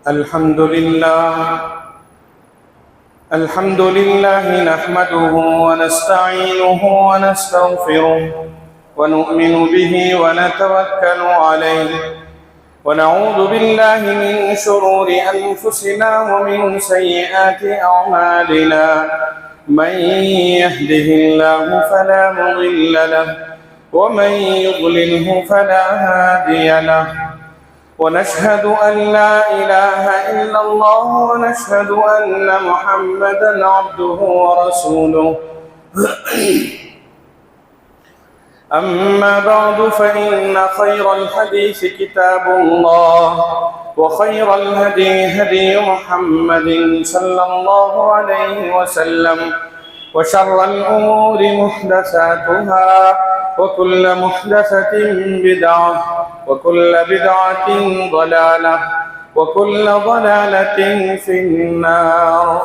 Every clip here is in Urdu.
الحمد لله نحمده ونستعينه ونستغفره ونؤمن به ونتوكل عليه ونعوذ بالله من شرور أنفسنا ومن سيئات أعمالنا من يهده الله فلا مضل له ومن يضلله فلا هادي له ونشهد أن لا إله إلا الله ونشهد أن محمدا عبده ورسوله أما بعد فإن خير الحديث كتاب الله وخير الهدي هدي محمد صلى الله عليه وسلم وشر الأمور محدثاتها وكل محدثة بدعة وكل بدعة ضلالة وكل ضلالة في النار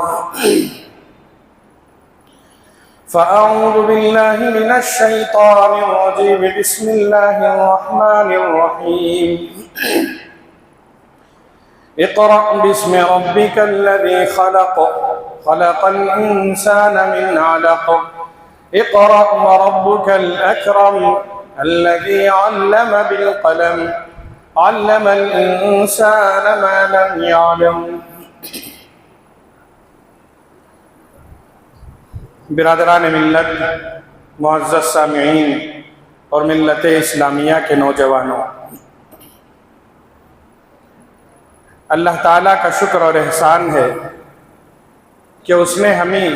فأعوذ بالله من الشيطان الرجيم بسم الله الرحمن الرحيم اقرأ باسم ربك الذي خلق الإنسان من علق اقرأ وربك الأكرم الذي علم بالقلم علم الإنسان ما لم يعلم۔ برادران ملت، معزز سامعین اور ملت اسلامیہ کے نوجوانوں، اللہ تعالیٰ کا شکر اور احسان ہے کہ اس نے ہمیں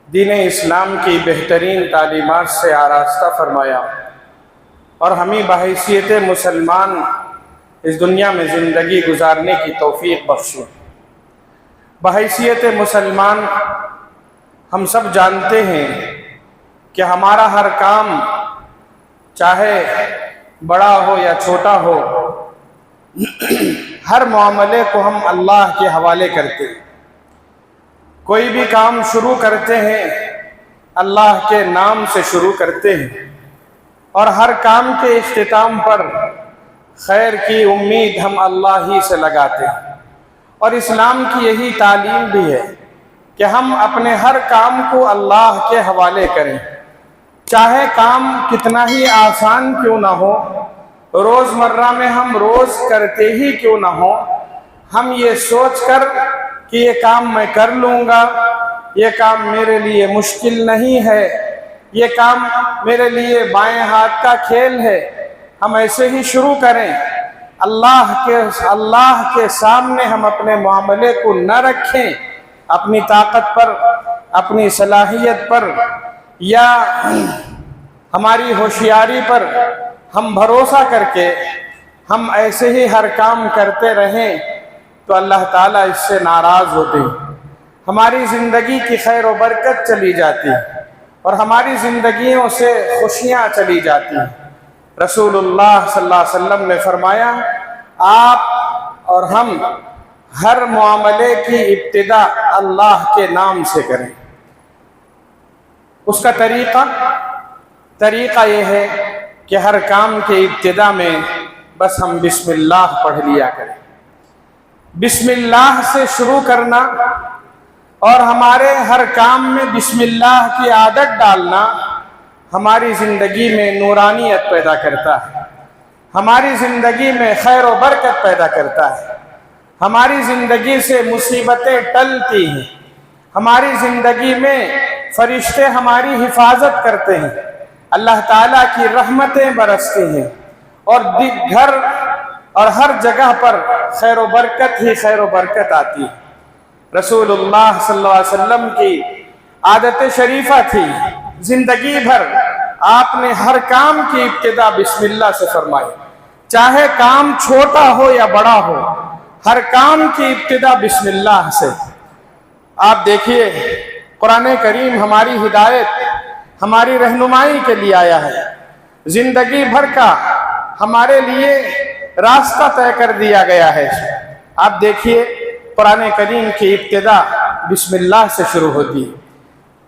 دین اسلام کی بہترین تعلیمات سے آراستہ فرمایا اور ہمیں بحیثیت مسلمان اس دنیا میں زندگی گزارنے کی توفیق بخشی۔ بحیثیت مسلمان ہم سب جانتے ہیں کہ ہمارا ہر کام چاہے بڑا ہو یا چھوٹا ہو، ہر معاملے کو ہم اللہ کے حوالے کرتے ہیں۔ کوئی بھی کام شروع کرتے ہیں اللہ کے نام سے شروع کرتے ہیں، اور ہر کام کے اختتام پر خیر کی امید ہم اللہ ہی سے لگاتے ہیں۔ اور اسلام کی یہی تعلیم بھی ہے کہ ہم اپنے ہر کام کو اللہ کے حوالے کریں، چاہے کام کتنا ہی آسان کیوں نہ ہو، روزمرہ میں ہم روز کرتے ہی کیوں نہ ہو، ہم یہ سوچ کر کہ یہ کام میں کر لوں گا، یہ کام میرے لیے مشکل نہیں ہے، یہ کام میرے لیے بائیں ہاتھ کا کھیل ہے، ہم ایسے ہی شروع کریں۔ اللہ کے سامنے ہم اپنے معاملے کو نہ رکھیں اپنی طاقت پر، اپنی صلاحیت پر یا ہماری ہوشیاری پر، ہم بھروسہ کر کے ہم ایسے ہی ہر کام کرتے رہیں تو اللہ تعالیٰ اس سے ناراض ہوتے ہیں، ہماری زندگی کی خیر و برکت چلی جاتی ہے اور ہماری زندگیوں سے خوشیاں چلی جاتی ہیں۔ رسول اللہ صلی اللہ علیہ وسلم نے فرمایا، آپ اور ہم ہر معاملے کی ابتدا اللہ کے نام سے کریں۔ اس کا طریقہ یہ ہے کہ ہر کام کے ابتدا میں بس ہم بسم اللہ پڑھ لیا کریں۔ بسم اللہ سے شروع کرنا اور ہمارے ہر کام میں بسم اللہ کی عادت ڈالنا ہماری زندگی میں نورانیت پیدا کرتا ہے، ہماری زندگی میں خیر و برکت پیدا کرتا ہے، ہماری زندگی سے مصیبتیں ٹلتی ہیں، ہماری زندگی میں فرشتے ہماری حفاظت کرتے ہیں، اللہ تعالیٰ کی رحمتیں برستی ہیں، اور گھر اور ہر جگہ پر خیر و برکت ہی خیر و برکت آتی ہے۔ رسول اللہ صلی اللہ علیہ وسلم کی عادت شریفہ تھی، زندگی بھر آپ نے ہر کام کی ابتدا بسم اللہ سے فرمائی، چاہے کام چھوٹا ہو یا بڑا ہو، ہر کام کی ابتدا بسم اللہ سے۔ آپ دیکھیے قرآن کریم ہماری ہدایت، ہماری رہنمائی کے لیے آیا ہے، زندگی بھر کا ہمارے لیے راستہ طے کر دیا گیا ہے۔ آپ دیکھیے قرآن کریم کی ابتدا بسم اللہ سے شروع ہوتی ہے۔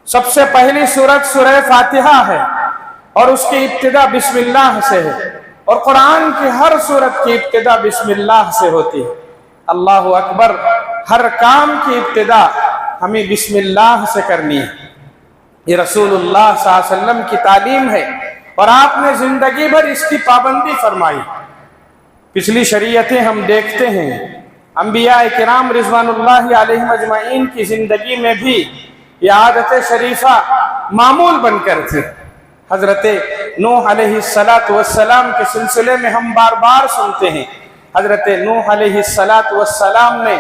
سب سے پہلی سورت سورہ فاتحہ ہے اور اس کی ابتدا بسم اللہ سے ہے، اور قرآن کی ہر سورت کی ابتدا بسم اللہ سے ہوتی ہے۔ اللہ اکبر، ہر کام کی ابتدا ہمیں بسم اللہ سے کرنی ہے۔ یہ رسول اللہ صلی اللہ علیہ وسلم کی تعلیم ہے اور آپ نے زندگی بھر اس کی پابندی فرمائی۔ پچھلی شریعتیں ہم دیکھتے ہیں، انبیاء کرام رضوان اللہ علیہم اجمعین کی زندگی میں بھی یہ عادت شریفہ معمول بن کر تھی۔ حضرت نوح علیہ السلام کے سلسلے میں ہم بار بار سنتے ہیں، حضرت نوح علیہ السلام نے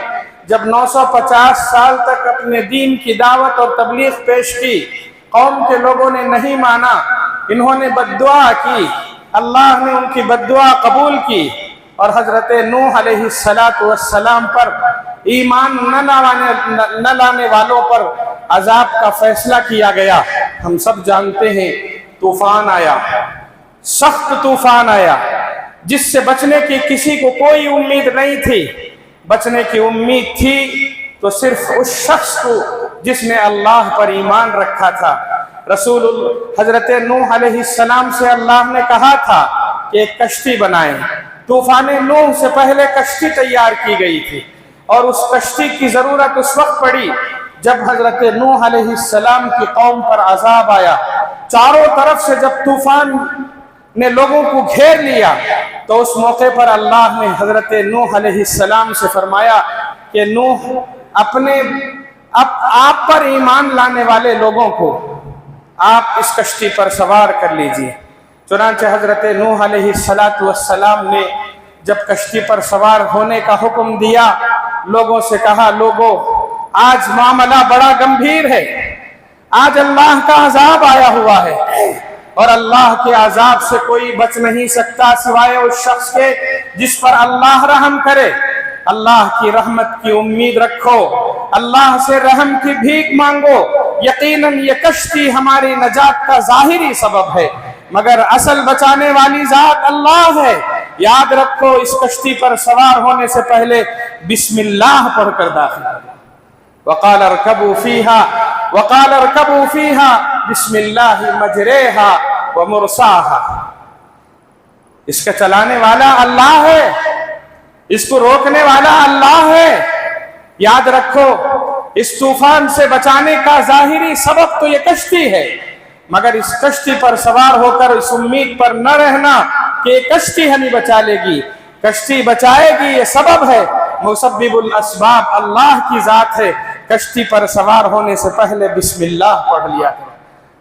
جب 950 سال تک اپنے دین کی دعوت اور تبلیغ پیش کی، قوم کے لوگوں نے نہیں مانا، انہوں نے بد دعا کی، اللہ نے ان کی بد دعا قبول کی اور حضرت نوح علیہ السلام پر ایمان نہ لانے والوں پر عذاب کا فیصلہ کیا گیا۔ ہم سب جانتے ہیں طوفان آیا، سخت طوفان آیا، جس سے بچنے کی کسی کو کوئی امید نہیں تھی۔ بچنے کی امید تھی تو صرف اس شخص کو جس نے اللہ پر ایمان رکھا تھا۔ حضرت نوح علیہ السلام سے اللہ نے کہا تھا کہ ایک کشتی بنائیں۔ طوفان نوح سے پہلے کشتی تیار کی گئی تھی اور اس کشتی کی ضرورت اس وقت پڑی جب حضرت نوح علیہ السلام کی قوم پر عذاب آیا۔ چاروں طرف سے جب طوفان نے لوگوں کو گھیر لیا تو اس موقع پر اللہ نے حضرت نوح علیہ السلام سے فرمایا کہ نوح آپ پر ایمان لانے والے لوگوں کو آپ اس کشتی پر سوار کر لیجئے۔ چنانچہ حضرت نوح علیہ السلام نے جب کشتی پر سوار ہونے کا حکم دیا، لوگوں سے کہا، لوگوں آج معاملہ بڑا گمبھیر ہے، آج اللہ کا عذاب آیا ہوا ہے اور اللہ کے عذاب سے کوئی بچ نہیں سکتا سوائے اس شخص کے جس پر اللہ رحم کرے۔ اللہ کی رحمت کی امید رکھو، اللہ سے رحم کی بھیک مانگو۔ یقیناً یہ کشتی ہماری نجات کا ظاہری سبب ہے مگر اصل بچانے والی ذات اللہ ہے۔ یاد رکھو، اس کشتی پر سوار ہونے سے پہلے بسم اللہ پڑھ کر داخل کرو۔ وقال اركبوا فيها بسم الله مجريها ومرساها۔ اس کا چلانے والا اللہ ہے، اس کو روکنے والا اللہ ہے۔ یاد رکھو، اس طوفان سے بچانے کا ظاہری سبب تو یہ کشتی ہے مگر اس کشتی پر سوار ہو کر اس امید پر نہ رہنا کہ یہ کشتی ہمیں بچا لے گی۔ کشتی بچائے گی یہ سبب ہے، مسبب الاسباب اللہ کی ذات ہے۔ کشتی پر سوار ہونے سے پہلے بسم اللہ پڑھ لیا کرو۔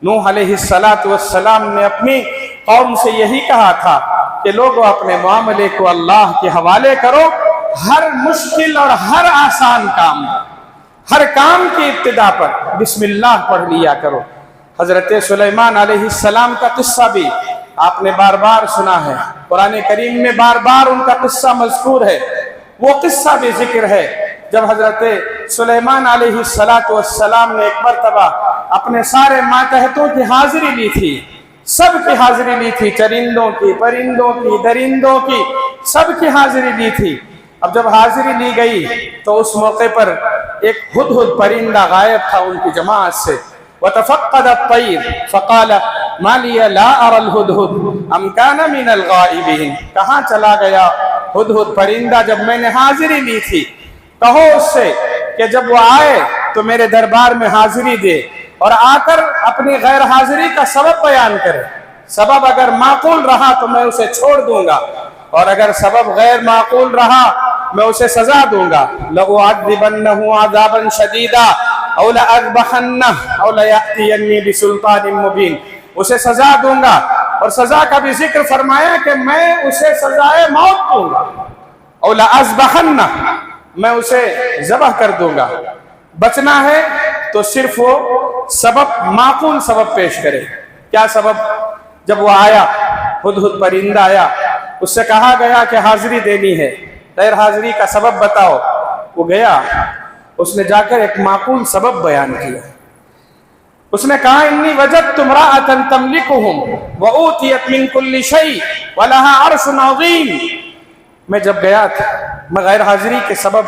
نوح علیہ السلام نے اپنی قوم سے یہی کہا تھا کہ لوگوں اپنے معاملے کو اللہ کے حوالے کرو، ہر مشکل اور ہر آسان کام، ہر کام کی ابتدا پر بسم اللہ پڑھ لیا کرو۔ حضرت سلیمان علیہ السلام کا قصہ بھی آپ نے بار بار سنا ہے، قرآن کریم میں بار بار ان کا قصہ مذکور ہے۔ وہ قصہ بھی ذکر ہے جب حضرت سلیمان علیہ السلام نے ایک مرتبہ اپنے سارے ماتحتوں کی حاضری لی تھی، سب کی حاضری لی تھی، چرندوں کی، پرندوں کی، درندوں کی، سب کی حاضری لی تھی۔ اب جب حاضری لی گئی تو اس موقع پر ایک ہدہد پرندہ غائب تھا ان کی جماعت سے۔ وَتَفَقَّدَ الطَّيْرُ فَقَالَ مَا لِيَ لَا أَرَى الْهُدْهُدْ أَمْ كَانَ مِنَ الْغَائِبِينَ۔ کہاں چلا گیا ہدہد پرندہ جب میں نے حاضری لی تھی؟ کہو اس سے کہ جب وہ آئے تو میرے دربار میں حاضری دے اور آ کر اپنی غیر حاضری کا سبب بیان کرے۔ سبب اگر معقول رہا تو میں اسے چھوڑ دوں گا اور اگر سبب غیر معقول رہا میں اسے سزا دوں گا۔ لَأُعَذِّبَنَّهُ عَذَابًا شَدِيدًا أَوْ لَأَذْبَحَنَّهُ أَوْ لَيَأْتِيَنِّي بِسُلْطَانٍ مُبِينٍ۔ اسے سزا دوں گا اور سزا کا بھی ذکر فرمایا کہ میں اسے سزائے موت دوں گا۔ أَوْ لَأَذْبَحَنَّهُ، میں اسے ذبح کر دوں گا۔ بچنا ہے تو صرف وہ سبب، معقول سبب پیش کرے۔ کیا سبب؟ جب وہ آیا، ہدہد پرندہ آیا، اس سے کہا گیا کہ حاضری دینی ہے، غیر حاضری کا سبب بتاؤ۔ وہ گیا، اس نے جا کر ایک معقول سبب بیان کیا۔ اس نے کہا انی وجدت امرأة تملکہم وأوتیت من کل شیء ولها عرش عظیم۔ میں جب گیا تھا، میں غیر حاضری کے سبب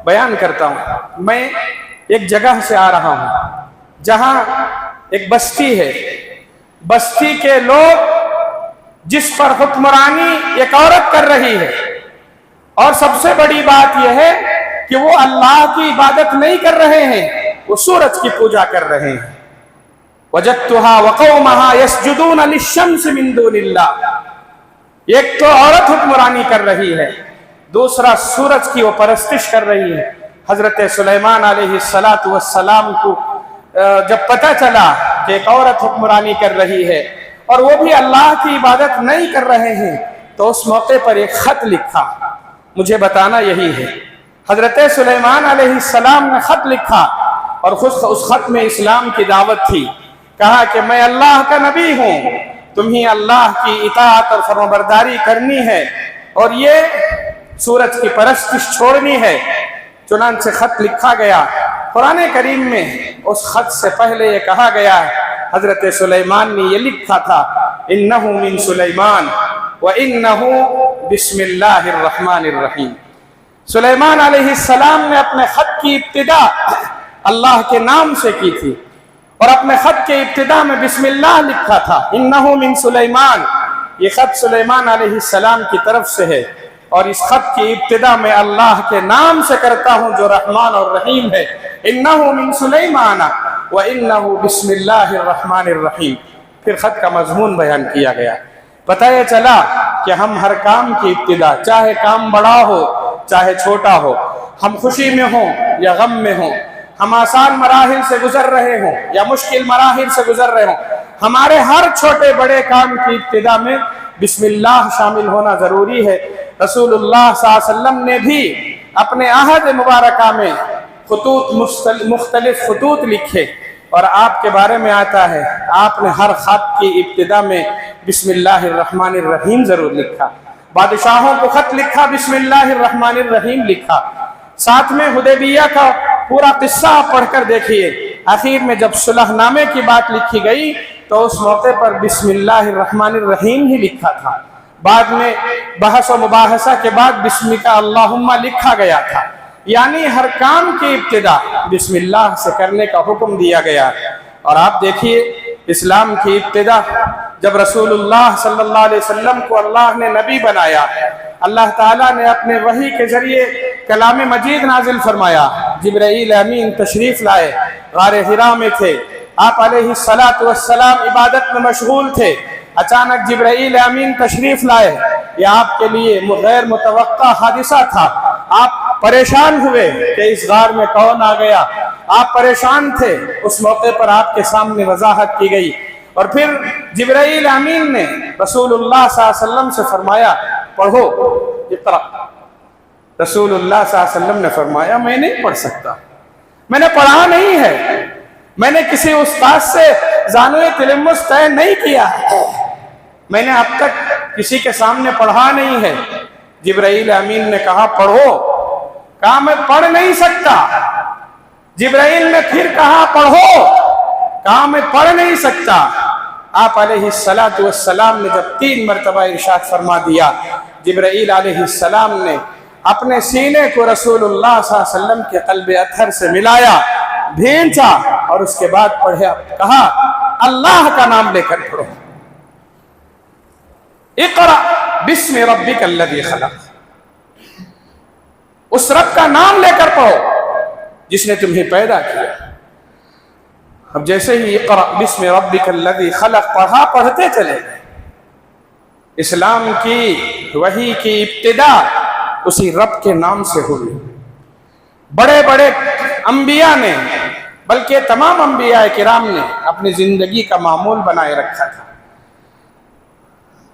بیان کرتا ہوں۔ میں ایک جگہ سے آ رہا ہوں جہاں ایک بستی ہے، بستی کے لوگ جس پر حکمرانی ایک عورت کر رہی ہے اور سب سے بڑی بات یہ ہے کہ وہ اللہ کی عبادت نہیں کر رہے ہیں، وہ سورج کی پوجا کر رہے ہیں۔ وجدتها وقومها يسجدون للشمس من دون اللہ، ایک تو عورت حکمرانی کر رہی ہے، دوسرا سورج کی وہ پرستش کر رہی ہے۔ حضرت سلیمان علیہ السلام کو جب پتہ چلا کہ ایک عورت حکمرانی کر رہی ہے اور وہ بھی اللہ کی عبادت نہیں کر رہے ہیں، تو اس موقع پر ایک خط لکھا۔ مجھے بتانا یہی ہے، حضرت سلیمان علیہ السلام نے خط لکھا اور اس خط میں اسلام کی دعوت تھی۔ کہا کہ میں اللہ کا نبی ہوں، تمہیں اللہ کی اطاعت اور فرمانبرداری کرنی ہے اور یہ سورج کی پرستش چھوڑنی ہے۔ چنانچہ خط لکھا گیا۔ قرآن کریم میں اس خط سے پہلے یہ کہا گیا ہے، حضرت سلیمان نے یہ لکھا تھا، انہو من سلیمان وانہو بسم اللہ الرحمن الرحیم۔ سلیمان علیہ السلام نے اپنے خط کی ابتدا اللہ کے نام سے کی تھی اور اپنے خط کے ابتدا میں بسم اللہ لکھا تھا، انہو من سلیمان۔ یہ خط سلیمان علیہ السلام کی طرف سے ہے اور اس خط کی ابتدا میں اللہ کے نام سے کرتا ہوں جو رحمان اور رحیم ہے، انہو من سلیمان وانہو بسم اللہ الرحمن الرحیم۔ پھر خط کا مضمون بیان کیا گیا۔ پتہ یہ چلا کہ ہم ہر کام کی ابتدا، چاہے کام بڑا ہو چاہے چھوٹا ہو، ہم خوشی میں ہوں یا غم میں ہوں، ہم آسان مراحل سے گزر رہے ہوں یا مشکل مراحل سے گزر رہے ہوں، ہمارے ہر چھوٹے بڑے کام کی ابتدا میں بسم اللہ شامل ہونا ضروری ہے۔ رسول اللہ صلی اللہ علیہ وسلم نے بھی اپنے عہد مبارکہ میں مختلف خطوط لکھے اور آپ کے بارے میں آتا ہے، آپ نے ہر خط کی ابتدا میں بسم اللہ الرحمن الرحیم ضرور لکھا۔ بادشاہوں کو خط لکھا، بسم اللہ الرحمن الرحیم لکھا۔ ساتھ میں حدیبیہ کا پورا قصہ آپ پڑھ کر دیکھیے، آخر میں جب صلح نامے کی بات لکھی گئی تو اس موقع پر بسم اللہ الرحمن الرحیم ہی لکھا تھا۔ بعد میں بحث و مباحثہ کے بعد بسمک اللہم لکھا گیا تھا، یعنی ہر کام کی ابتدا بسم اللہ سے کرنے کا حکم دیا گیا۔ اور آپ دیکھیے اسلام کی ابتدا جب رسول اللہ صلی اللہ علیہ وسلم کو اللہ نے نبی بنایا، اللہ تعالیٰ نے اپنے وحی کے ذریعے کلام مجید نازل فرمایا۔ جبرائیل امین تشریف لائے، غار حرا میں تھے، آپ علیہ السلام عبادت میں مشغول تھے، اچانک جبرائیل امین تشریف لائے۔ یہ آپ کے لیے غیر متوقع حادثہ تھا، آپ پریشان ہوئے کہ اس غار میں کون آ گیا، آپ پریشان تھے۔ اس موقع پر آپ کے سامنے وضاحت کی گئی اور پھر جبرائیل امین نے رسول اللہ صلی اللہ علیہ وسلم سے فرمایا پڑھو، اقرأ۔ رسول اللہ صلی اللہ علیہ وسلم نے فرمایا میں نہیں پڑھ سکتا، میں نے پڑھا نہیں ہے، میں نے کسی استاد سے زانوِ تلمس طے نہیں کیا ہے، میں نے اب تک کسی کے سامنے پڑھا نہیں ہے۔ جبرائیل امین نے کہا پڑھو، کہا میں پڑھ نہیں سکتا۔ جبرائیل نے پھر کہا پڑھو، کہا میں پڑھ نہیں سکتا۔ آپ علیہ السلام نے جب 3 مرتبہ ارشاد فرما دیا، جبرائیل علیہ السلام نے اپنے سینے کو رسول اللہ صلی اللہ علیہ وسلم کے قلب اطہر سے ملایا، بھینچا اور اس کے بعد پڑھا، کہا اللہ کا نام لے کر پڑھو، اقرأ بسم ربک الذی خلق، اس رب کا نام لے کر پڑھو جس نے تمہیں پیدا کیا۔ اب جیسے ہی اقرأ بسم ربک الذی خلق پڑھا، پڑھتے چلے گئے۔ اسلام کی وحی کی ابتدا اسی رب کے نام سے ہوئی۔ بڑے بڑے انبیاء نے، بلکہ تمام انبیاء کرام نے اپنی زندگی کا معمول بنائے رکھا تھا۔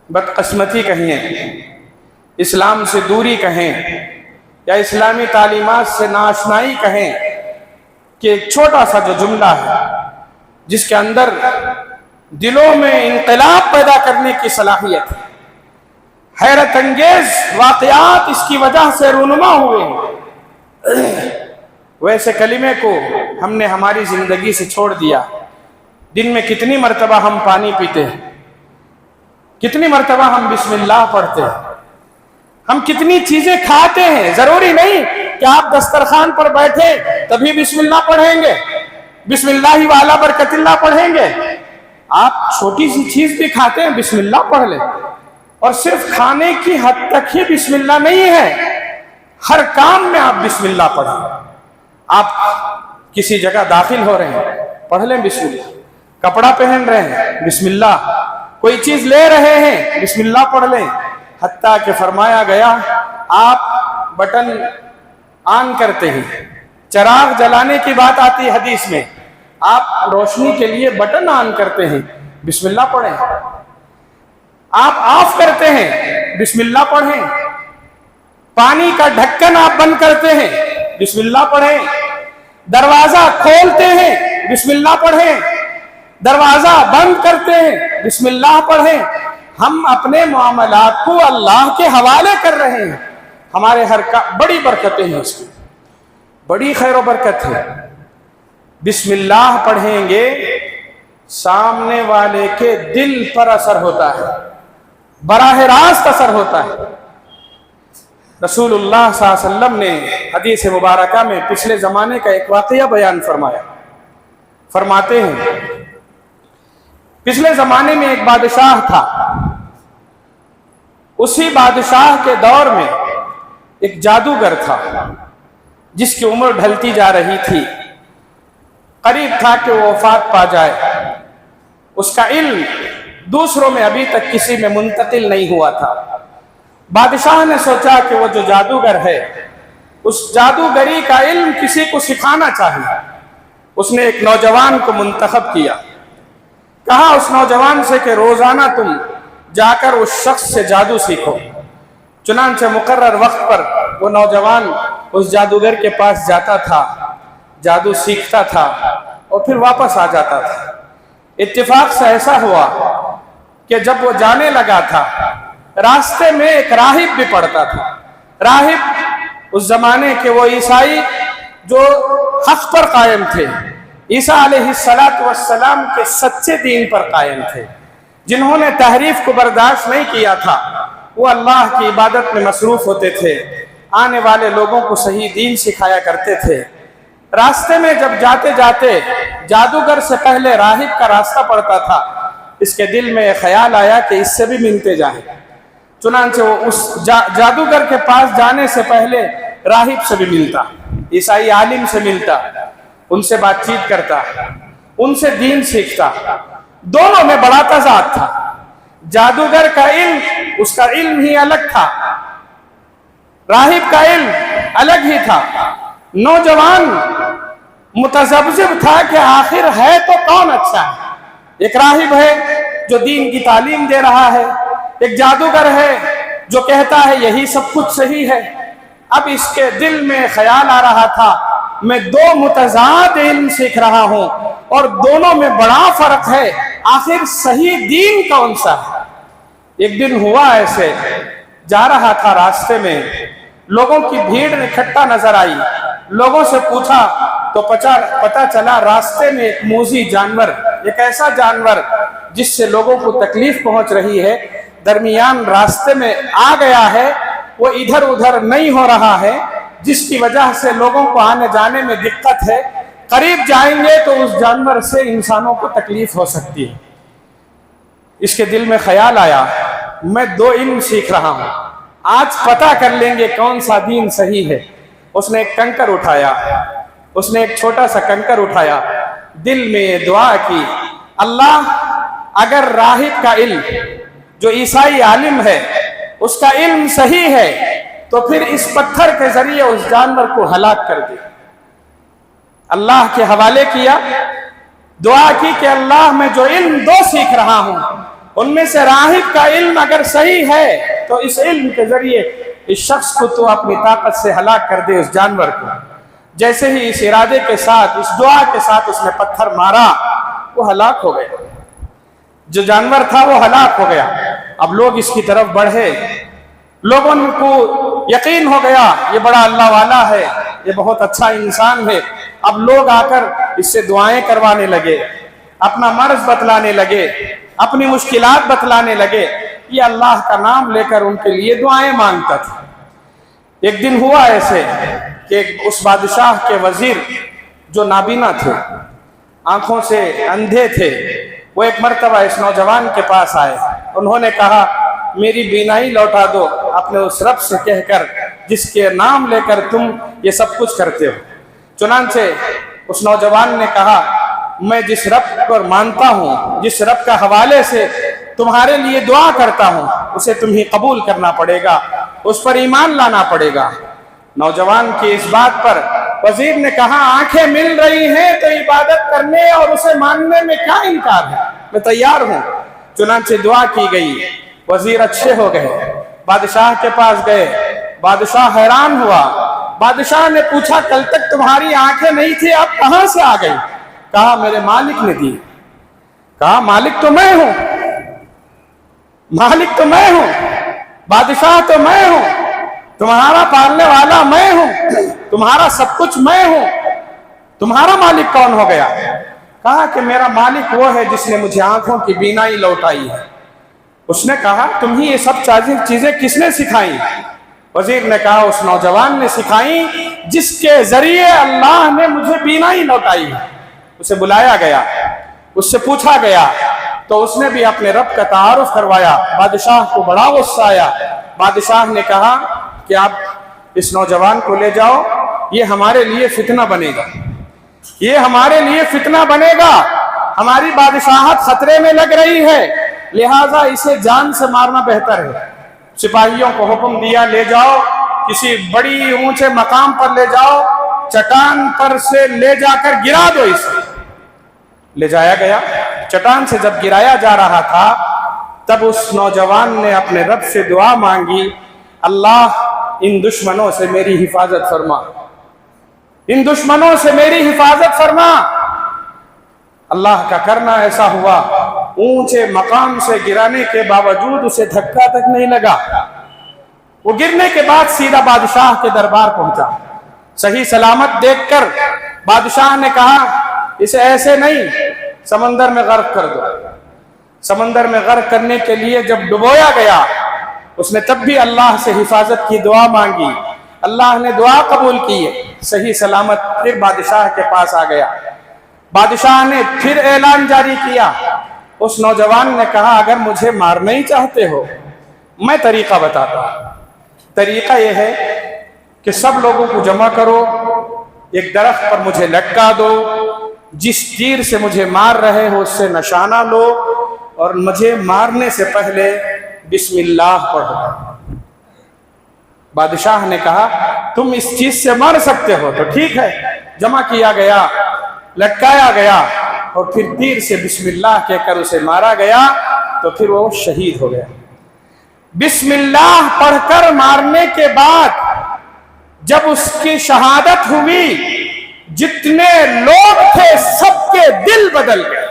بدقسمتی کہیں، اسلام سے دوری کہیں یا اسلامی تعلیمات سے ناآشنائی کہیں کہ ایک چھوٹا سا جو جملہ ہے جس کے اندر دلوں میں انقلاب پیدا کرنے کی صلاحیت ہے، حیرت انگیز واقعات اس کی وجہ سے رونما ہوئے ہیں، ویسے کلمے کو ہم نے ہماری زندگی سے چھوڑ دیا۔ دن میں کتنی مرتبہ ہم پانی پیتے ہیں، کتنی مرتبہ ہم بسم اللہ پڑھتے ہیں، ہم کتنی چیزیں کھاتے ہیں۔ ضروری نہیں کہ آپ دسترخوان پر بیٹھے تبھی بسم اللہ پڑھیں گے، بسم اللہ والا برکت اللہ پڑھیں گے۔ آپ چھوٹی سی چیز بھی کھاتے ہیں، بسم اللہ پڑھ لیں۔ اور صرف کھانے کی حد تک ہی بسم اللہ نہیں ہے، ہر کام میں آپ بسم اللہ پڑھیں. آپ کسی جگہ داخل ہو رہے ہیں پڑھ لیں بسم اللہ. کپڑا پہن رہے ہیں بسم اللہ. کوئی چیز لے رہے ہیں بسم اللہ پڑھ لیں. حتیٰ کہ فرمایا گیا آپ بٹن آن کرتے ہیں, چراغ جلانے کی بات آتی ہے حدیث میں, آپ روشنی کے لیے بٹن آن کرتے ہیں بسم اللہ پڑھیں. آپ آف کرتے ہیں بسم اللہ پڑھیں. پانی کا ڈھکن آپ بند کرتے ہیں بسم اللہ پڑھیں. دروازہ کھولتے ہیں بسم اللہ پڑھیں. دروازہ بند کرتے ہیں بسم اللہ پڑھیں. ہم اپنے معاملات کو اللہ کے حوالے کر رہے ہیں. ہمارے ہر کا بڑی برکتیں ہیں, اس کی بڑی خیر و برکت ہے. بسم اللہ پڑھیں گے سامنے والے کے دل پر اثر ہوتا ہے, براہ راست اثر ہوتا ہے. رسول اللہ صلی اللہ علیہ وسلم نے حدیث مبارکہ میں پچھلے زمانے کا ایک واقعہ بیان فرمایا. فرماتے ہیں پچھلے زمانے میں ایک بادشاہ تھا. اسی بادشاہ کے دور میں ایک جادوگر تھا جس کی عمر ڈھلتی جا رہی تھی, قریب تھا کہ وہ وفات پا جائے. اس کا علم دوسروں میں ابھی تک کسی میں منتقل نہیں ہوا تھا. بادشاہ نے سوچا کہ وہ جو جادوگر ہے اس جادوگری کا علم کسی کو سکھانا چاہیے. اس نے ایک نوجوان کو منتخب کیا. کہا اس نوجوان سے کہ روزانہ تم جا کر اس شخص سے جادو سیکھو. چنانچہ مقرر وقت پر وہ نوجوان اس جادوگر کے پاس جاتا تھا, جادو سیکھتا تھا اور پھر واپس آ جاتا تھا. اتفاق سے ایسا ہوا کہ جب وہ جانے لگا تھا راستے میں ایک راہب بھی پڑتا تھا. راہب اس زمانے کے وہ عیسائی جو حق پر قائم تھے, عیسیٰ علیہ السلام کے سچے دین پر قائم تھے, جنہوں نے تحریف کو برداشت نہیں کیا تھا. وہ اللہ کی عبادت میں مصروف ہوتے تھے, آنے والے لوگوں کو صحیح دین سکھایا کرتے تھے. راستے میں جب جاتے جاتے جادوگر سے پہلے راہب کا راستہ پڑتا تھا. اس کے دل میں خیال آیا کہ اس سے بھی ملتے جائیں. چنانچہ وہ اس جادوگر کے پاس جانے سے پہلے راہب سے بھی ملتا, عیسائی عالم سے ملتا, ان سے بات چیت کرتا, ان سے دین سیکھتا. دونوں میں بڑا تضاد تھا. جادوگر کا علم اس کا علم ہی الگ تھا, راہب کا علم الگ ہی تھا. نوجوان متذبذب تھا کہ آخر ہے تو کون اچھا ہے. ایک راہب ہے جو دین کی تعلیم دے رہا ہے, ایک جادوگر ہے جو کہتا ہے یہی سب کچھ صحیح ہے. اب اس کے دل میں خیال آ رہا تھا میں دو متضاد علم سیکھ رہا ہوں اور دونوں میں بڑا فرق ہے, آخر صحیح دین کون سا ہے. ایک دن ہوا ایسے, جا رہا تھا راستے میں, لوگوں کی بھیڑ اکٹھا نظر آئی. لوگوں سے پوچھا تو پتا چلا راستے میں ایک موذی جانور, ایک ایسا جانور جس سے لوگوں کو تکلیف پہنچ رہی ہے, درمیان راستے میں آ گیا ہے. وہ ادھر ادھر نہیں ہو رہا ہے, جس کی وجہ سے لوگوں کو آنے جانے میں دقت ہے. قریب جائیں گے تو اس جانور سے انسانوں کو تکلیف ہو سکتی ہے. اس کے دل میں خیال آیا میں دو علم سیکھ رہا ہوں, آج پتہ کر لیں گے کون سا دین صحیح ہے. اس نے ایک کنکر اٹھایا, اس نے ایک چھوٹا سا کنکر اٹھایا, دل میں یہ دعا کی اللہ اگر راہب کا علم جو عیسائی عالم ہے اس کا علم صحیح ہے تو پھر اس پتھر کے ذریعے اس جانور کو ہلاک کر دے. اللہ کے حوالے کیا, دعا کی کہ اللہ میں جو علم دو سیکھ رہا ہوں ان میں سے راہب کا علم اگر صحیح ہے تو اس علم کے ذریعے اس شخص کو تو اپنی طاقت سے ہلاک کر دے, اس جانور کو. جیسے ہی اس ارادے کے ساتھ, اس دعا کے ساتھ اس نے پتھر مارا, وہ ہلاک ہو گیا. جو جانور تھا وہ ہلاک ہو گیا. اب لوگ اس کی طرف بڑھے, لوگوں کو یقین ہو گیا یہ بڑا اللہ والا ہے, یہ بہت اچھا انسان ہے. اب لوگ آ کر اس سے دعائیں کروانے لگے, اپنا مرض بتلانے لگے, اپنی مشکلات بتلانے لگے. یہ اللہ کا نام لے کر ان کے لیے دعائیں مانگتا تھا. ایک دن ہوا ایسے کہ اس بادشاہ کے وزیر جو نابینا تھے, آنکھوں سے اندھے تھے, وہ ایک مرتبہ اس نوجوان کے پاس آئے. انہوں نے کہا میری بینائی لوٹا دو. اپنے اس رب سے کہہ کر جس کے نام لے کر تم یہ سب کچھ کرتے ہو۔ چنانچہ اس نوجوان نے کہا میں جس رب پر مانتا ہوں، جس رب کا حوالے سے تمہارے لیے دعا کرتا ہوں، اسے تمہیں قبول کرنا پڑے گا، اس پر ایمان لانا پڑے گا۔ نوجوان کی اس بات پر وزیر نے کہا آنکھیں مل رہی ہیں تو عبادت کرنے اور اسے ماننے میں کیا انکار ہے، میں تیار ہوں۔ چنانچہ دعا کی گئی، وزیر اچھے ہو گئے، بادشاہ کے پاس گئے، بادشاہ حیران ہوا۔ بادشاہ نے پوچھا کل تک تمہاری آنکھیں نہیں تھی، اب کہاں سے آ گئی؟ کہا میرے مالک نے دی۔ کہا مالک تو میں ہوں، مالک تو میں ہوں، بادشاہ تو میں ہوں، تمہارا پالنے والا میں ہوں، تمہارا سب کچھ میں ہوں، تمہارا مالک کون ہو گیا؟ کہا کہ میرا مالک وہ ہے جس نے مجھے آنکھوں کی بینائی لوٹائی ہے۔ اس نے کہا تمہیں یہ سب چیزیں کس نے سکھائیں؟ وزیر نے کہا اس نوجوان نے سکھائیں جس کے ذریعے اللہ نے مجھے بینائی لوٹائی ہے۔ اسے بلایا گیا، اس سے پوچھا گیا تو اس نے بھی اپنے رب کا تعارف کروایا۔ بادشاہ کو بڑا غصہ آیا۔ بادشاہ نے کہا کہ آپ اس نوجوان کو لے جاؤ، یہ ہمارے لیے فتنہ بنے گا، یہ ہمارے لیے فتنہ بنے گا، ہماری بادشاہت خطرے میں لگ رہی ہے، لہٰذا اسے جان سے مارنا بہتر ہے۔ سپاہیوں کو حکم دیا لے جاؤ، کسی بڑی اونچے مقام پر لے جاؤ، چٹان پر سے لے جا کر گرا دو اسے۔ لے جایا گیا، چٹان سے جب گرایا جا رہا تھا تب اس نوجوان نے اپنے رب سے دعا مانگی اللہ ان دشمنوں سے میری حفاظت فرما، ان دشمنوں سے میری حفاظت فرما۔ اللہ کا کرنا ایسا ہوا، اونچے مقام سے گرانے کے باوجود اسے دھکا تک نہیں لگا۔ وہ گرنے کے بعد سیدھا بادشاہ کے دربار پہنچا۔ صحیح سلامت دیکھ کر بادشاہ نے کہا اسے ایسے نہیں، سمندر میں غرق کر دو۔ سمندر میں غرق کرنے کے لیے جب ڈبویا گیا، اس نے تب بھی اللہ سے حفاظت کی دعا مانگی، اللہ نے دعا قبول کی، صحیح سلامت پھر بادشاہ کے پاس آ گیا۔ بادشاہ نے پھر اعلان جاری کیا۔ اس نوجوان نے کہا اگر مجھے مارنا ہی چاہتے ہو میں طریقہ بتاتا ہوں۔ طریقہ یہ ہے کہ سب لوگوں کو جمع کرو، ایک درخت پر مجھے لٹکا دو، جس تیر سے مجھے مار رہے ہو اس سے نشانہ لو اور مجھے مارنے سے پہلے بسم اللہ پڑھو۔ بادشاہ نے کہا تم اس چیز سے مار سکتے ہو تو ٹھیک ہے۔ جمع کیا گیا، لٹکایا گیا اور پھر تیر سے بسم اللہ کہہ کر اسے مارا گیا تو پھر وہ شہید ہو گیا۔ بسم اللہ پڑھ کر مارنے کے بعد جب اس کی شہادت ہوئی، جتنے لوگ تھے سب کے دل بدل گئے۔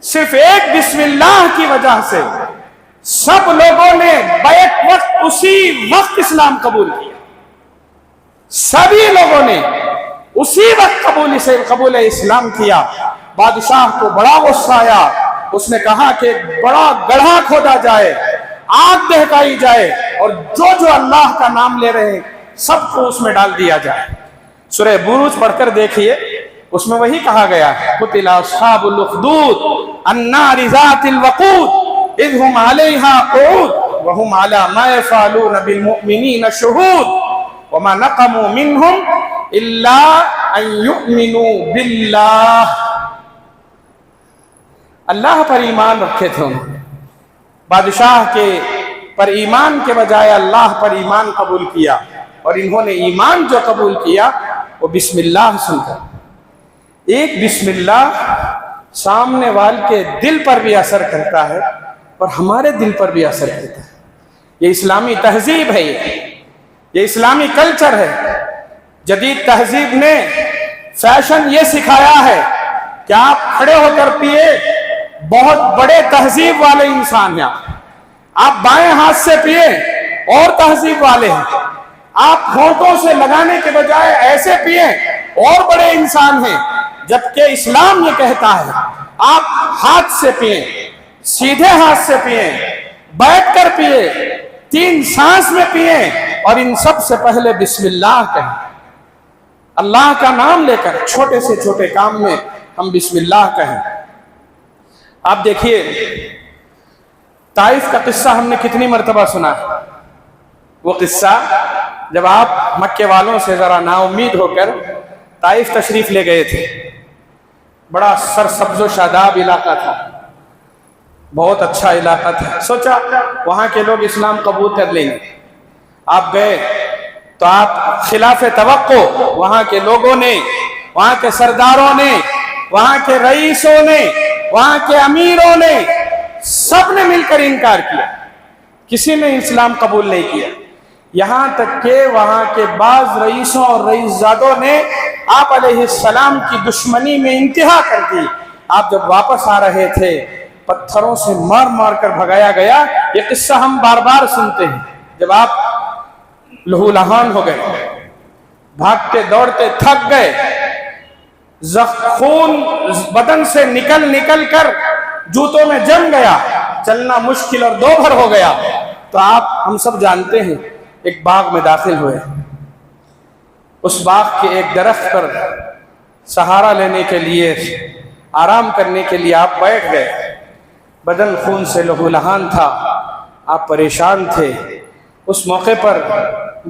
صرف ایک بسم اللہ کی وجہ سے سب لوگوں نے بیک وقت اسی وقت اسلام قبول کیا۔ سبھی لوگوں نے اسی وقت قبول اسلام کیا۔ بادشاہ کو بڑا غصہ آیا، اس نے کہا کہ بڑا گڑھا کھودا جائے، آگ دہکائی جائے اور جو اللہ کا نام لے رہے ہیں سب کو اس میں ڈال دیا جائے۔ سورہ بروج پڑھ کر دیکھیے، اس میں وہی کہا گیا قتل اصحاب الاخدود النار ذات الوقود اذ هم عليها قعود وهم على ما يفعلون بالمؤمنين شهود وما نقموا منهم الا ان يؤمنوا بالله۔ اللہ پر ایمان رکھے تھے انہوں نے، بادشاہ کے پر ایمان کے بجائے اللہ پر ایمان قبول کیا، اور انہوں نے ایمان جو قبول کیا وہ بسم اللہ سن کر۔ ایک بسم اللہ سامنے والے کے دل پر بھی اثر کرتا ہے اور ہمارے دل پر بھی اثر کرتا ہے۔ یہ اسلامی تہذیب ہے، یہ اسلامی کلچر ہے۔ جدید تہذیب نے فیشن یہ سکھایا ہے کہ آپ کھڑے ہو کر پیے، بہت بڑے تہذیب والے انسان ہیں آپ بائیں ہاتھ سے پیے اور تہذیب والے ہیں، آپ ہونٹوں سے لگانے کے بجائے ایسے پیے اور بڑے انسان ہیں، جبکہ اسلام یہ کہتا ہے آپ ہاتھ سے پیے، سیدھے ہاتھ سے پیے، بیٹھ کر پیے، 3 سانس میں پیے اور ان سب سے پہلے بسم اللہ کہیں۔ اللہ کا نام لے کر چھوٹے سے چھوٹے کام میں ہم بسم اللہ کہیں۔ آپ دیکھیے طائف کا قصہ ہم نے کتنی مرتبہ سنا ہے، وہ قصہ جب آپ مکے والوں سے ذرا نا امید ہو کر طائف تشریف لے گئے تھے. بڑا سرسبز و شاداب علاقہ تھا, بہت اچھا علاقہ تھا. سوچا وہاں کے لوگ اسلام قبول کر لیں گے. آپ گئے تو آپ خلاف توقع وہاں کے لوگوں نے, وہاں کے سرداروں نے, وہاں کے رئیسوں نے, وہاں کے امیروں نے, سب نے مل کر انکار کیا. کسی نے اسلام قبول نہیں کیا. یہاں تک کہ وہاں کے بعض رئیسوں اور رئیس زادوں نے آپ علیہ السلام کی دشمنی میں انتہا کر دی. آپ جب واپس آ رہے تھے پتھروں سے مار مار کر بھگایا گیا. یہ قصہ ہم بار بار سنتے ہیں. جب آپ لہو لہان ہو گئے, بھاگتے دوڑتے تھک گئے, خون بدن سے نکل کر جوتوں میں جم گیا, چلنا مشکل اور دوبھر ہو گیا, تو آپ ہم سب جانتے ہیں ایک باغ میں داخل ہوئے. اس باغ کے ایک درخت پر سہارا لینے کے لیے, آرام کرنے کے لیے آپ بیٹھ گئے. بدن خون سے لہو لہان تھا, آپ پریشان تھے. اس موقع پر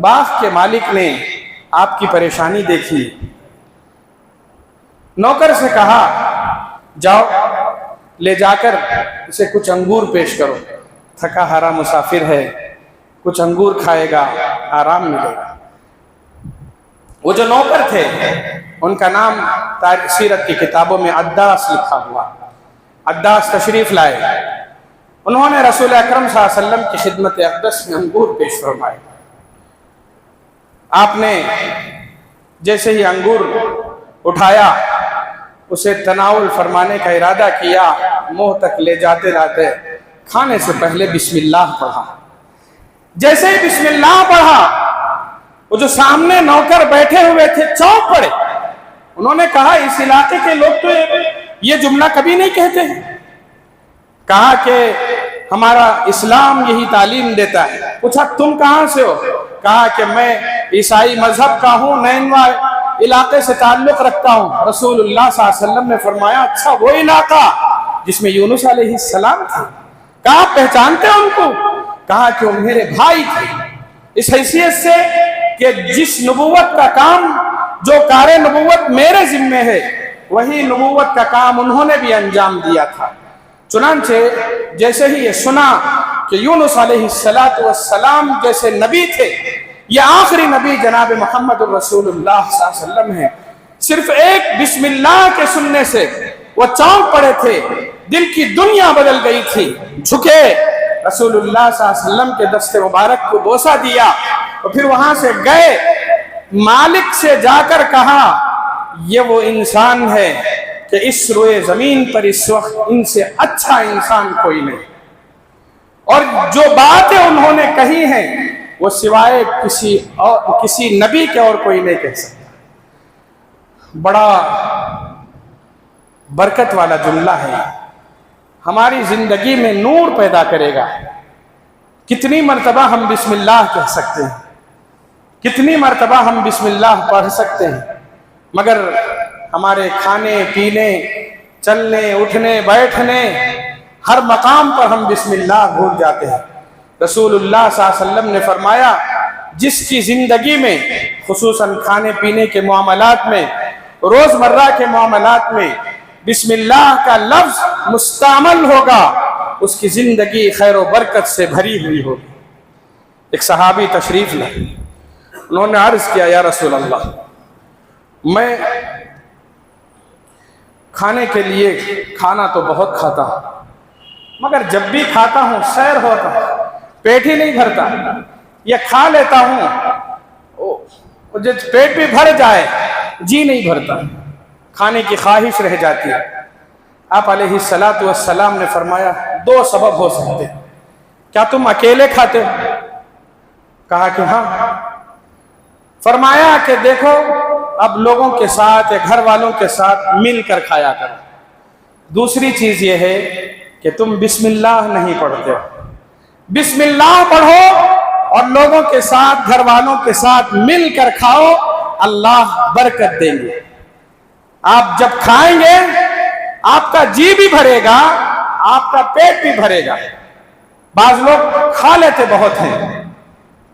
باغ کے مالک نے آپ کی پریشانی دیکھی. نوکر سے کہا جاؤ لے جا کر اسے کچھ انگور پیش کرو, تھکا ہارا مسافر ہے, کچھ انگور کھائے گا, آرام ملے گا. وہ جو نوکر تھے ان کا نام سیرت کی کتابوں میں عداس لکھا ہوا. عداس تشریف لائے. انہوں نے رسول اکرم صلی اللہ علیہ وسلم کی خدمت اقدس میں انگور پیش فرمائے. آپ نے جیسے ہی انگور اٹھایا اسے تناول فرمانے کا ارادہ کیا, منہ تک لے جاتے جاتے کھانے سے پہلے بسم اللہ پڑھا. جیسے ہی بسم اللہ پڑھا, وہ جو سامنے نوکر بیٹھے ہوئے تھے چونک پڑے. انہوں نے کہا اس علاقے کے لوگ تو یہ جملہ کبھی نہیں کہتے ہیں. کہا کہ ہمارا اسلام یہی تعلیم دیتا ہے. پوچھا تم کہاں سے ہو؟ کہا کہ میں عیسائی مذہب کا ہوں, نینوا علاقے سے تعلق رکھتا ہوں. رسول اللہ صلی اللہ علیہ وسلم نے فرمایا اچھا وہ علاقہ جس میں یونس علیہ السلام تھے. کہا پہچانتے ان کو؟ کہا کہ وہ میرے بھائی تھے, اس حیثیت سے کہ جس نبوت کا کام, جو کار نبوت میرے ذمے ہے, وہی نبوت کا کام انہوں نے بھی انجام دیا تھا. چنانچہ جیسے ہی یہ سنا کہ یونس علیہ السلام جیسے نبی تھے, یہ آخری نبی جناب محمد الرسول اللہ صلی اللہ علیہ وسلم ہیں, صرف ایک بسم اللہ کے سننے سے وہ چونک پڑے تھے, دل کی دنیا بدل گئی تھی. جھکے رسول اللہ صلی اللہ علیہ وسلم کے دست مبارک کو بوسہ دیا, اور پھر وہاں سے گئے. مالک سے جا کر کہا یہ وہ انسان ہے کہ اس روئے زمین پر اس وقت ان سے اچھا انسان کوئی نہیں, اور جو باتیں انہوں نے کہی ہیں وہ سوائے کسی نبی کے اور کوئی نہیں کہہ سکتا. بڑا برکت والا جملہ ہے, ہماری زندگی میں نور پیدا کرے گا. کتنی مرتبہ ہم بسم اللہ کہہ سکتے ہیں, کتنی مرتبہ ہم بسم اللہ پڑھ سکتے ہیں, مگر ہمارے کھانے پینے, چلنے اٹھنے بیٹھنے, ہر مقام پر ہم بسم اللہ بھول جاتے ہیں. رسول اللہ صلی اللہ علیہ وسلم نے فرمایا جس کی زندگی میں خصوصاً کھانے پینے کے معاملات میں, روزمرہ کے معاملات میں بسم اللہ کا لفظ مستعمل ہوگا, اس کی زندگی خیر و برکت سے بھری ہوئی ہوگی. ایک صحابی تشریف لائے, انہوں نے عرض کیا یا رسول اللہ میں کھانے کے لیے کھانا تو بہت کھاتا ہوں, مگر جب بھی کھاتا ہوں سیر ہوتا ہے, پیٹ ہی نہیں بھرتا. یہ کھا لیتا ہوں جب پیٹ بھی بھر جائے جی نہیں بھرتا, کھانے کی خواہش رہ جاتی ہے. آپ علیہ السلام نے فرمایا دو سبب ہو سکتے, کیا تم اکیلے کھاتے ہو؟ کہا کہ ہاں. فرمایا کہ دیکھو اب لوگوں کے ساتھ یا گھر والوں کے ساتھ مل کر کھایا کرو. دوسری چیز یہ ہے کہ تم بسم اللہ نہیں پڑھتے ہو. بسم اللہ پڑھو اور لوگوں کے ساتھ گھر والوں کے ساتھ مل کر کھاؤ, اللہ برکت دیں گے. آپ جب کھائیں گے آپ کا جی بھی بھرے گا, آپ کا پیٹ بھی بھرے گا. بعض لوگ کھا لیتے بہت ہیں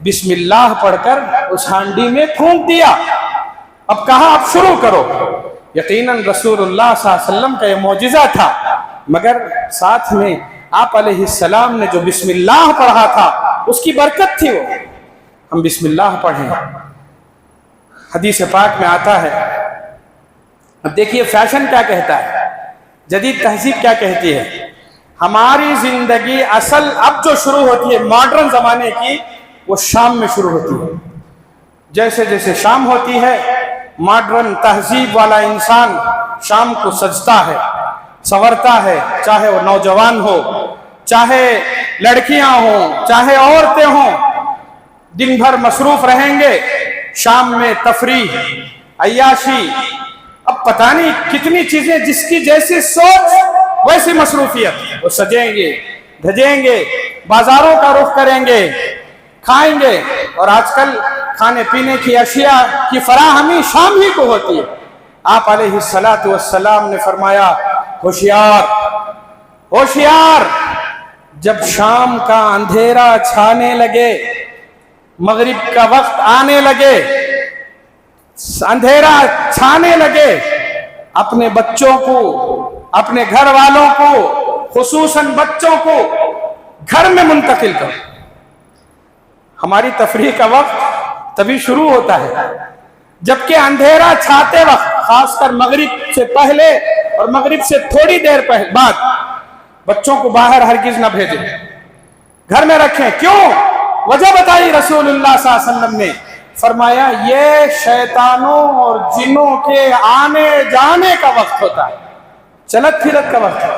بسم اللہ پڑھ کر اس ہانڈی میں پھونک دیا. اب کہا اب شروع کرو. یقیناً رسول اللہ صلی اللہ علیہ وسلم کا یہ معجزہ تھا، مگر ساتھ میں آپ علیہ السلام نے جو بسم اللہ پڑھا تھا اس کی برکت تھی. وہ ہم بسم اللہ پڑھیں. حدیث پاک میں آتا ہے. اب دیکھیے فیشن کیا کہتا ہے، جدید تہذیب کیا کہتی ہے. ہماری زندگی اصل اب جو شروع ہوتی ہے ماڈرن زمانے کی، وہ شام میں شروع ہوتی ہے. جیسے جیسے شام ہوتی ہے ماڈرن تہذیب والا انسان شام کو سجتا ہے، سنورتا ہے. چاہے وہ نوجوان ہو، چاہے لڑکیاں ہوں، چاہے عورتیں ہوں، دن بھر مصروف رہیں گے. شام میں تفریح، عیاشی، اب پتہ نہیں کتنی چیزیں، جس کی جیسی سوچ ویسی مصروفیت. وہ سجیں گے، دھجیں گے، بازاروں کا رخ کریں گے، کھائیں گے. اور آج کل کھانے پینے کی اشیاء کی فراہمی شام ہی کو ہوتی ہے. آپ علیہ السلام نے فرمایا ہوشیار ہوشیار، جب شام کا اندھیرا چھانے لگے، مغرب کا وقت آنے لگے، اندھیرا چھانے لگے، اپنے بچوں کو، اپنے گھر والوں کو، خصوصاً بچوں کو گھر میں منتقل کرو. ہماری تفریح کا وقت تبھی شروع ہوتا ہے جبکہ اندھیرا چھاتے وقت، خاص کر مغرب سے پہلے اور مغرب سے تھوڑی دیر بعد بچوں کو باہر ہرگز نہ بھیجیں، گھر میں رکھیں. کیوں؟ وجہ بتائی رسول اللہ صلی اللہ علیہ وسلم نے. فرمایا یہ شیطانوں اور جنوں کے آنے جانے کا وقت ہوتا ہے، چلت پھرت کا وقت ہے.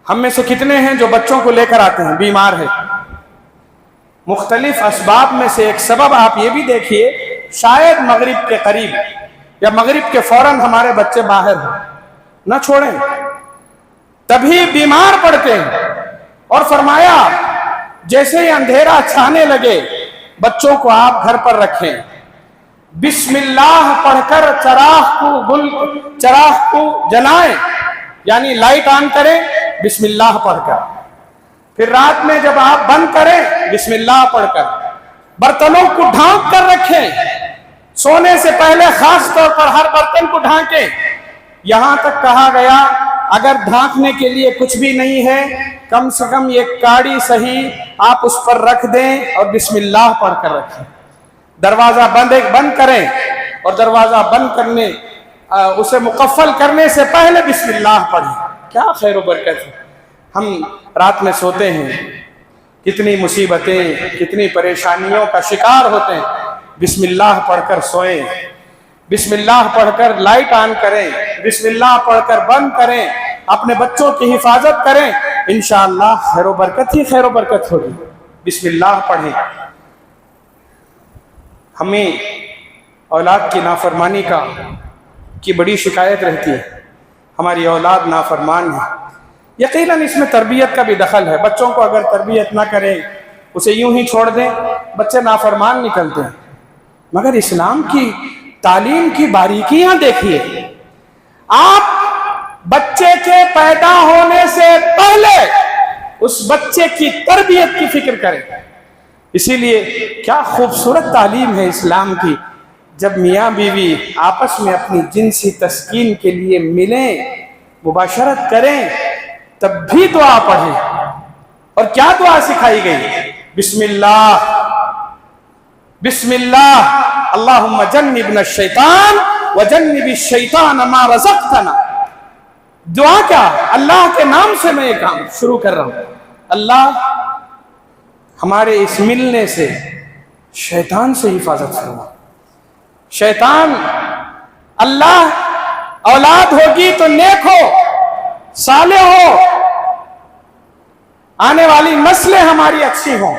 ہم میں سے کتنے ہیں جو بچوں کو لے کر آتے ہیں، بیمار ہے. مختلف اسباب میں سے ایک سبب آپ یہ بھی دیکھیے، شاید مغرب کے قریب یا مغرب کے فوراً ہمارے بچے باہر ہیں. نہ چھوڑیں، تبھی بیمار پڑتے ہیں. اور فرمایا جیسے ہی اندھیرا چھانے لگے بچوں کو آپ گھر پر رکھیں، بسم اللہ پڑھ کر چراغ کو جلائیں، یعنی لائٹ آن کریں بسم اللہ پڑھ کر. پھر رات میں جب آپ بند کریں بسم اللہ پڑھ کر. برتنوں کو ڈھانک کر رکھیں، سونے سے پہلے خاص طور پر ہر برتن کو ڈھانکیں. یہاں تک کہا گیا اگر ڈھانکنے کے لیے کچھ بھی نہیں ہے، کم سے کم ایک کاڑی صحیح آپ اس پر رکھ دیں اور بسم اللہ پڑھ کر رکھیں. دروازہ بند کریں اور دروازہ بند کرنے اسے مقفل کرنے سے پہلے بسم اللہ پڑھیں. کیا خیر و برکت ہے. ہم رات میں سوتے ہیں، کتنی مصیبتیں، کتنی پریشانیوں کا شکار ہوتے ہیں. بسم اللہ پڑھ کر سوئیں، بسم اللہ پڑھ کر لائٹ آن کریں، بسم اللہ پڑھ کر بند کریں، اپنے بچوں کی حفاظت کریں. انشاءاللہ خیر و برکت ہی خیر و برکت ہوگی. بسم اللہ پڑھیں. ہمیں اولاد کی نافرمانی کی بڑی شکایت رہتی ہے. ہماری اولاد نافرمان ہے. یقیناً اس میں تربیت کا بھی دخل ہے. بچوں کو اگر تربیت نہ کریں، اسے یوں ہی چھوڑ دیں، بچے نافرمان نکلتے ہیں. مگر اسلام کی تعلیم کی باریکیاں دیکھیے. آپ بچے کے پیدا ہونے سے پہلے اس بچے کی تربیت کی فکر کریں. اسی لیے کیا خوبصورت تعلیم ہے اسلام کی. جب میاں بیوی آپس میں اپنی جنسی تسکین کے لیے ملیں، مباشرت کریں، تب بھی دعا پڑھیں. اور کیا دعا سکھائی گئی؟ بسم اللہ، بسم اللہ، اللہم جنبنا الشیطان وجنب الشیطان ما رزقتنا. دعا کیا؟ اللہ کے نام سے میں یہ کام شروع کر رہا ہوں. اللہ ہمارے اس ملنے سے شیطان سے حفاظت فرما. شیطان، اللہ اولاد ہوگی تو نیک ہو، صالح ہو، آنے والی نسلیں ہماری اچھی ہوں.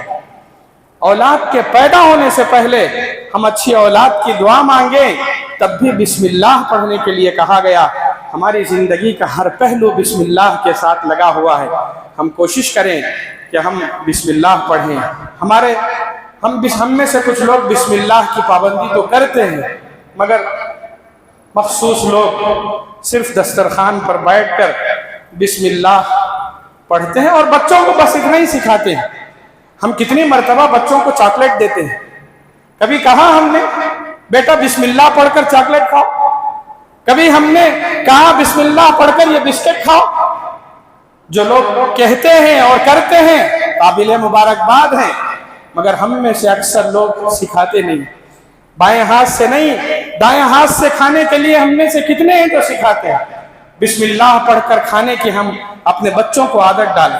اولاد کے پیدا ہونے سے پہلے ہم اچھی اولاد کی دعا مانگیں. تب بھی بسم اللہ پڑھنے کے لیے کہا گیا. ہماری زندگی کا ہر پہلو بسم اللہ کے ساتھ لگا ہوا ہے. ہم کوشش کریں کہ ہم بسم اللہ پڑھیں. ہم میں سے کچھ لوگ بسم اللہ کی پابندی تو کرتے ہیں، مگر مخصوص لوگ صرف دسترخوان پر بیٹھ کر بسم اللہ پڑھتے ہیں اور بچوں کو بس اتنا ہی سکھاتے ہیں. ہم کتنی مرتبہ بچوں کو چاکلیٹ دیتے ہیں، کبھی کہا ہم نے بیٹا بسم اللہ پڑھ کر چاکلیٹ کھاؤ؟ کبھی ہم نے کہا بسم اللہ پڑھ کر یہ بسکٹ کھاؤ؟ جو لوگ کہتے ہیں اور کرتے ہیں قابل مبارکباد ہیں، مگر ہم میں سے اکثر لوگ سکھاتے نہیں، بائیں ہاتھ سے نہیں دائیں ہاتھ سے کھانے کے لیے ہم میں سے کتنے ہیں جو سکھاتے ہیں؟ بسم اللہ پڑھ کر کھانے کی ہم اپنے بچوں کو عادت ڈالیں،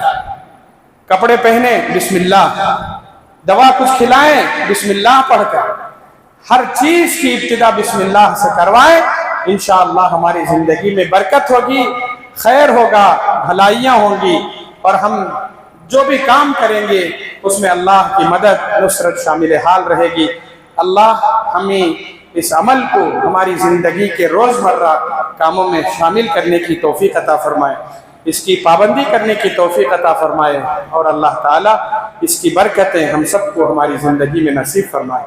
کپڑے پہنے بسم اللہ، دوا کچھ کھلائیں بسم اللہ پڑھ کر، ہر چیز کی ابتدا بسم اللہ سے کروائیں، انشاءاللہ ہماری زندگی میں برکت ہوگی، خیر ہوگا، بھلائیاں ہوں گی، اور ہم جو بھی کام کریں گے اس میں اللہ کی مدد نصرت شامل حال رہے گی۔ اللہ ہمیں اس عمل کو ہماری زندگی کے روزمرہ کاموں میں شامل کرنے کی توفیق عطا فرمائے، اس کی پابندی کرنے کی توفیق عطا فرمائے، اور اللہ تعالیٰ اس کی برکتیں ہم سب کو ہماری زندگی میں نصیب فرمائے۔